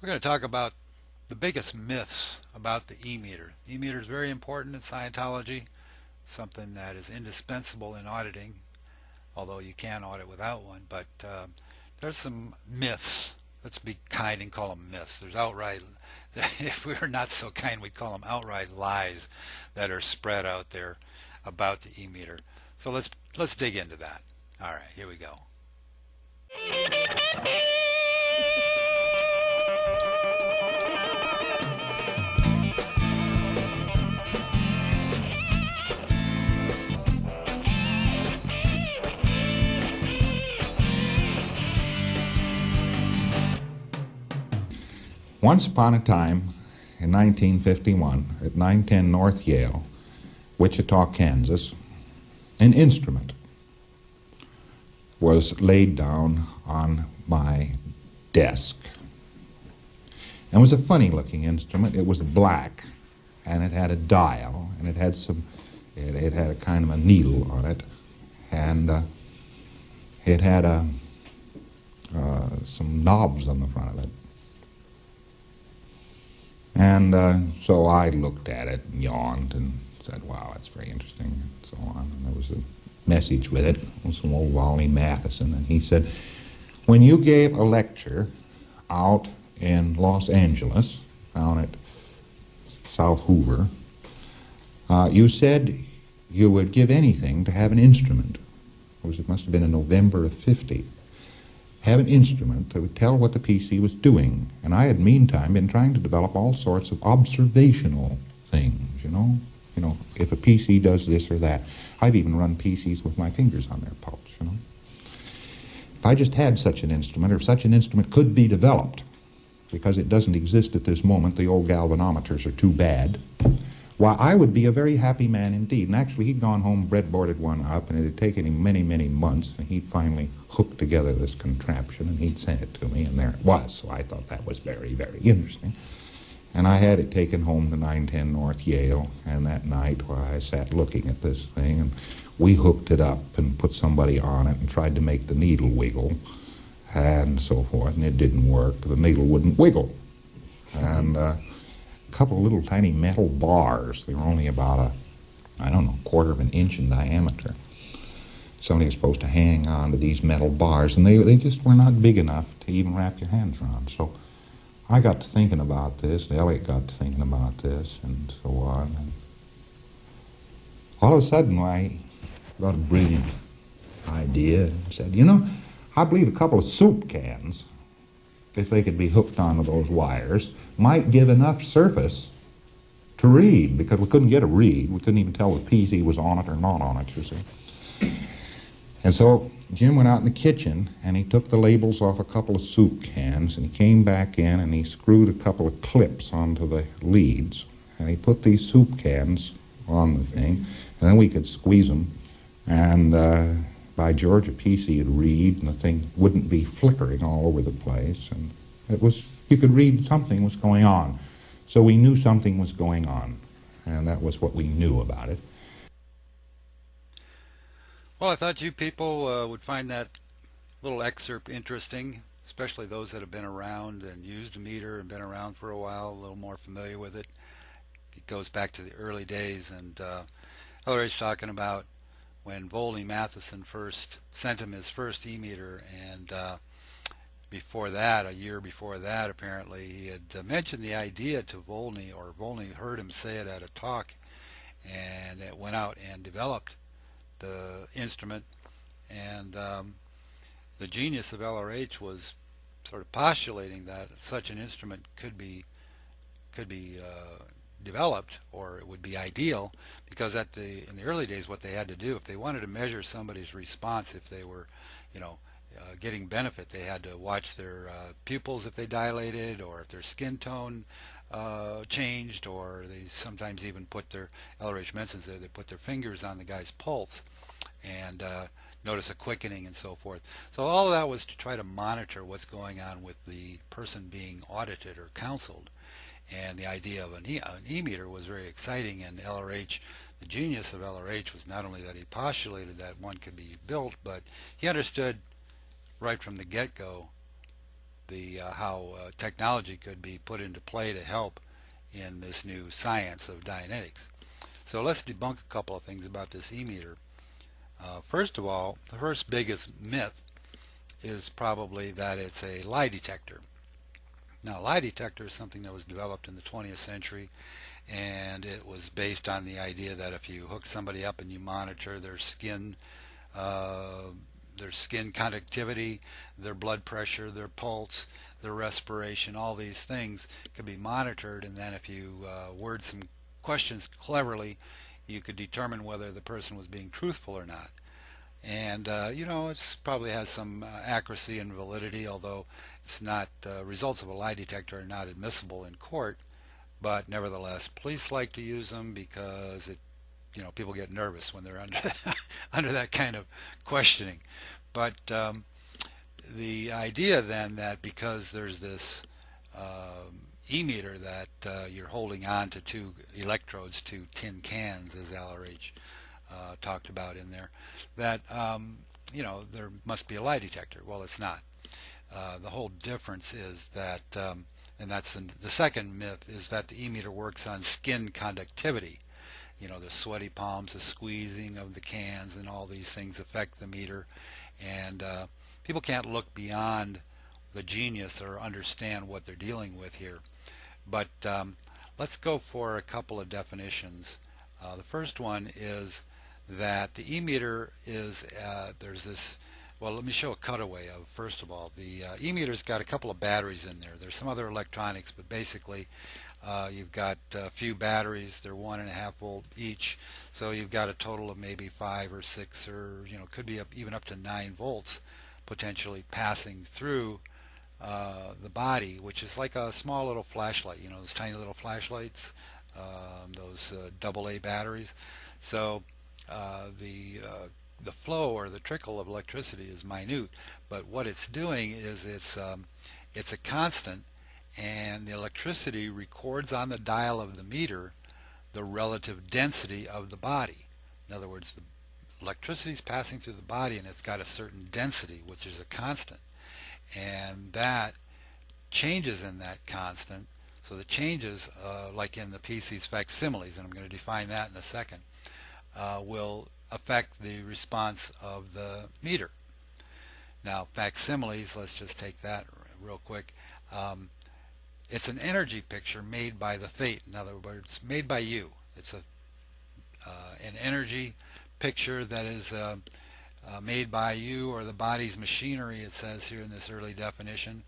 We're going to talk about the biggest myths about the e-meter. E-meter is very important in Scientology, something that is indispensable in auditing, although you can audit without one. But there's some myths. Let's be kind and call them myths. There's outright, if we were not so kind, we'd call them outright lies that are spread out there about the e-meter. So let's dig into that. All right, here we go. Once upon a time, in 1951, at 910 North Yale, Wichita, Kansas, an instrument was laid down on my desk. It was a funny-looking instrument. It was black, and it had a dial, and it had it had a kind of a needle on it, and it had some knobs on the front of it. And so I looked at it and yawned and said, wow, that's very interesting, and so on. And there was a message with it. It was from old Wally Matheson, and he said, when you gave a lecture out in Los Angeles, down at South Hoover, you said you would give anything to have an instrument. It must have been in November of 50. Have an instrument that would tell what the PC was doing. And I had meantime been trying to develop all sorts of observational things, you know, if a PC does this or that. I've even run PCs with my fingers on their pulse, you know. If I just had such an instrument, or such an instrument could be developed, because it doesn't exist at this moment, the old galvanometers are too bad, why, I would be a very happy man indeed. And actually, he'd gone home, breadboarded one up, and it had taken him many, many months, and he finally hooked together this contraption, and he'd sent it to me, and there it was. So I thought that was very, very interesting. And I had it taken home to 910 North Yale, and that night while I sat looking at this thing, and we hooked it up and put somebody on it and tried to make the needle wiggle, and so forth, and it didn't work. The needle wouldn't wiggle. And a couple of little tiny metal bars. They were only about quarter of an inch in diameter. Somebody was supposed to hang on to these metal bars, and they just were not big enough to even wrap your hands around. So I got to thinking about this, Elliot got to thinking about this, and so on. And all of a sudden, I got a brilliant idea and said, I believe a couple of soup cans, if they could be hooked onto those wires, might give enough surface to read, because we couldn't get a read. We couldn't even tell if PC was on it or not on it, you see. And so Jim went out in the kitchen, and he took the labels off a couple of soup cans, and he came back in, and he screwed a couple of clips onto the leads, and he put these soup cans on the thing, and then we could squeeze them, and by George, a PC would read, and the thing wouldn't be flickering all over the place, and you could read something was going on. So we knew something was going on, and that was what we knew about it. Well, I thought you people would find that little excerpt interesting, especially those that have been around and used a meter and been around for a while, a little more familiar with it. It goes back to the early days, and Ellery's talking about when Volney Matheson first sent him his first e-meter, and before that, a year before that, apparently, he had mentioned the idea to Volney, or Volney heard him say it at a talk, and it went out and developed the instrument. And the genius of LRH was sort of postulating that such an instrument could be developed, or it would be ideal, because in the early days, what they had to do, if they wanted to measure somebody's response, if they were getting benefit, they had to watch their pupils if they dilated, or if their skin tone changed, or they sometimes even put their, LRH mentions there, they put their fingers on the guy's pulse and notice a quickening and so forth. So all of that was to try to monitor what's going on with the person being audited or counseled. And the idea of an e-meter was very exciting, and LRH, the genius of LRH was not only that he postulated that one could be built, but he understood right from the get-go the how technology could be put into play to help in this new science of Dianetics. So let's debunk a couple of things about this e-meter. First of all, the first biggest myth is probably that it's a lie detector. Now, a lie detector is something that was developed in the 20th century, and it was based on the idea that if you hook somebody up and you monitor uh, their skin conductivity, their blood pressure, their pulse, their respiration, all these things could be monitored, and then if you word some questions cleverly, you could determine whether the person was being truthful or not. And it's probably has some accuracy and validity, although it's not results of a lie detector are not admissible in court. But nevertheless, police like to use them because people get nervous when they're under under that kind of questioning. But the idea then that because there's this e-meter that you're holding on to two electrodes, two tin cans, as LRH talked about in there, that there must be a lie detector. Well, it's not. The whole difference is that, and that's the second myth, is that the e-meter works on skin conductivity. The sweaty palms, the squeezing of the cans, and all these things affect the meter. And people can't look beyond the genius or understand what they're dealing with here. But let's go for a couple of definitions. The first one is that the e-meter is, there's this, well, let me show a cutaway of, first of all, the e-meter's got a couple of batteries in there. There's some other electronics, but basically you've got a few batteries. They're 1.5 volt each, so you've got a total of maybe 5 or 6 or could be even up to 9 volts potentially passing through the body, which is like a small little flashlight. Those tiny little flashlights, those AA batteries. So the flow or the trickle of electricity is minute, but what it's doing is it's a constant, and the electricity records on the dial of the meter the relative density of the body. In other words, the electricity is passing through the body, and it's got a certain density, which is a constant, and that changes in that constant. So the changes, like in the PC's facsimiles, and I'm going to define that in a second, will affect the response of the meter. Now, facsimiles, let's just take that real quick. It's an energy picture made by the fate. In other words, made by you. It's an energy picture that is made by you or the body's machinery, it says here in this early definition,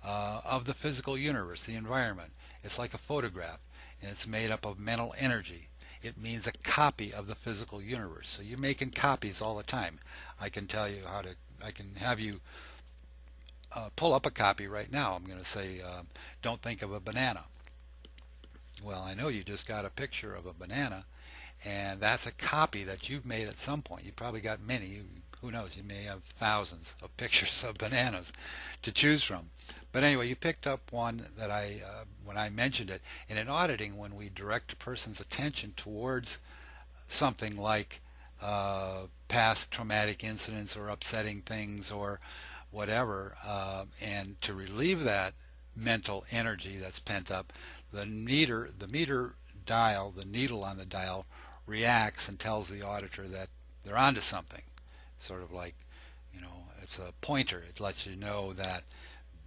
of the physical universe, the environment. It's like a photograph, and it's made up of mental energy. It means a copy of the physical universe. So you're making copies all the time. I can tell you I can have you pull up a copy right now. I'm going to say, don't think of a banana. Well, I know you just got a picture of a banana, and that's a copy that you've made at some point. You probably got many. Who knows? You may have thousands of pictures of bananas to choose from. But anyway, you picked up one that when I mentioned it, and in auditing, when we direct a person's attention towards something like past traumatic incidents or upsetting things or whatever, and to relieve that mental energy that's pent up, the meter dial, the needle on the dial, reacts and tells the auditor that they're onto something. Sort of like, it's a pointer. It lets you know that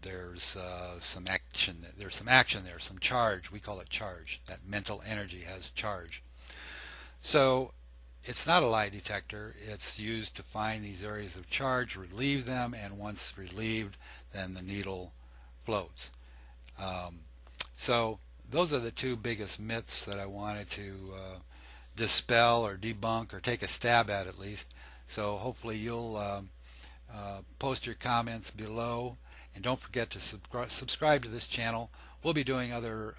there's some action. There's some action there, some charge. We call it charge. That mental energy has charge. So it's not a lie detector. It's used to find these areas of charge, relieve them, and once relieved, then the needle floats. So those are the two biggest myths that I wanted to dispel or debunk or take a stab at least. So hopefully you'll post your comments below, and don't forget to subscribe to this channel. We'll be doing other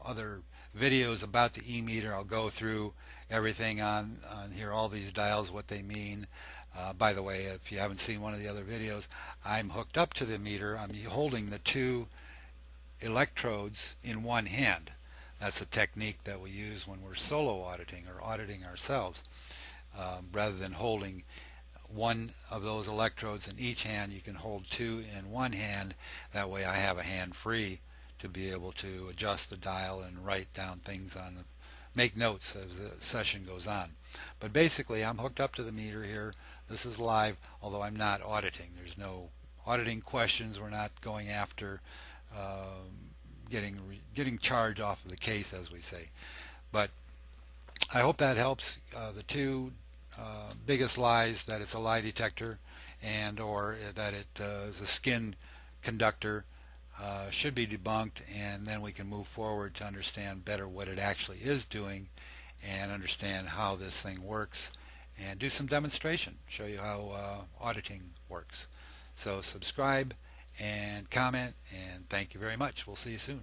other videos about the e-meter. I'll go through everything on here, all these dials, what they mean. By the way, if you haven't seen one of the other videos, I'm hooked up to the meter. I'm holding the two electrodes in one hand. That's a technique that we use when we're solo auditing or auditing ourselves, rather than holding one of those electrodes in each hand. You can hold two in one hand. That way I have a hand free to be able to adjust the dial and write down things on the, make notes as the session goes on. But basically I'm hooked up to the meter here. This is live, although I'm not auditing. There's no auditing questions. We're not going after getting charged off of the case, as we say. But I hope that helps. The two biggest lies, that it's a lie detector and or that it is a skin conductor, should be debunked, and then we can move forward to understand better what it actually is doing and understand how this thing works and do some demonstration, show you how auditing works. So subscribe and comment, and thank you very much. We'll see you soon.